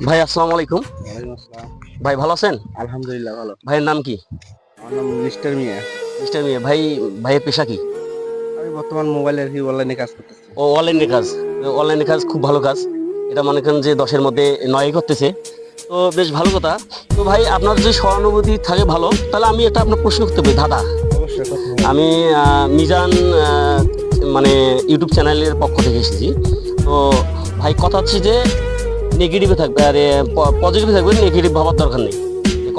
ভাই আসসালামু আলাইকুম। ওয়ালাইকুম আসসালাম। ভাই ভালো আছেন? আলহামদুলিল্লাহ ভালো। ভাইয়ের নাম কি? আমার নাম মিস্টার মিয়া। মিস্টার মিয়া। ভাইয়ের পেশা কি? আমি বর্তমান মোবাইলে আরকি অনলাইনে কাজ করতেছি। ও অনলাইনে কাজ। অনলাইনে কাজ খুব ভালো কাজ। এটা মনে করেন যে 10 এর মধ্যে 9 করতেছে। তো বেশ ভালো কথা। তো ভাই আপনার যদি সহানুভূতি থাকে ভালো, তাহলে আমি একটা আপনার প্রশ্ন করতে পারি দাদা। অবশ্যই কথা হবে। আমি মিজান মানে ইউটিউব চ্যানেলের পক্ষ থেকে এসেছি। তো ভাই কথা হচ্ছে যে নেগেটিভে থাকবে, আরে পজিটিভে থাকবে, নেগেটিভ ভাবার দরকার নেই।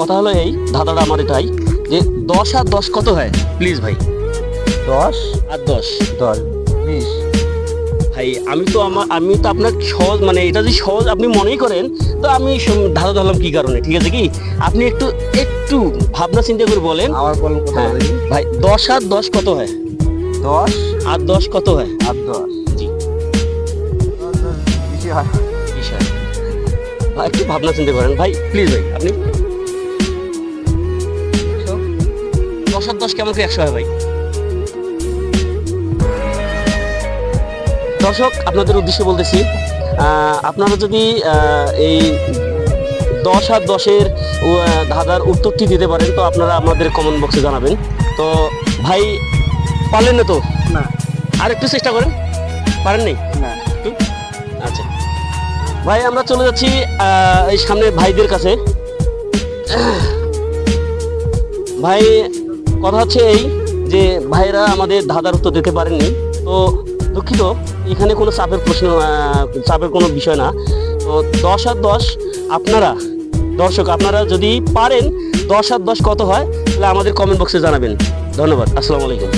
কথা হলো এই দাদাটা আমার এটাই যে 10 আর 10 কত হয় প্লিজ ভাই? 10 আর 10 10 20 ভাই আমি তো আপনার সহজ, মানে এটা যদি সহজ আপনি মনেই করেন, তো আমি ধাঁধা ধরলাম কি কারণে, ঠিক আছে কি? আপনি একটু একটু ভাবনা চিন্তা করে বলেন। আমার বলেন কত হ্যাঁ হবে কি? ভাই 10 আর 10 কত হয়? 10 আর 10 কত হয়? আর 10 জি 10 বেশি হয়। বিষয় ভাই একটু ভাবনা চিন্তা করেন ভাই, প্লিজ ভাই আপনি। 10 আর 10 কেমন করে 100 হয় ভাই? দর্শক আপনাদের উদ্দেশ্যে বলতেছি, আপনারা যদি এই 10 আর 10-এর ধাঁধার উত্তরটি দিতে পারেন, তো আপনারা আমাদের কমেন্ট বক্সে জানাবেন। তো ভাই পারলেন না তো? না আর একটু চেষ্টা করেন। পারেন নাই? না একটু আচ্ছা ভাই আমরা চলে যাচ্ছি এই সামনে ভাইদের কাছে। ভাই কথা হচ্ছে এই যে ভাইরা আমাদের ধাঁধার উত্তর দিতে পারেননি, তো দুঃখিত। এখানে কোনো চাপের কোনো বিষয় না। তো 10 আর 10 আপনারা দর্শক আপনারা যদি পারেন 10 আর 10 কত হয়, তাহলে আমাদের কমেন্ট বক্সে জানাবেন। ধন্যবাদ। আসসালামু আলাইকুম।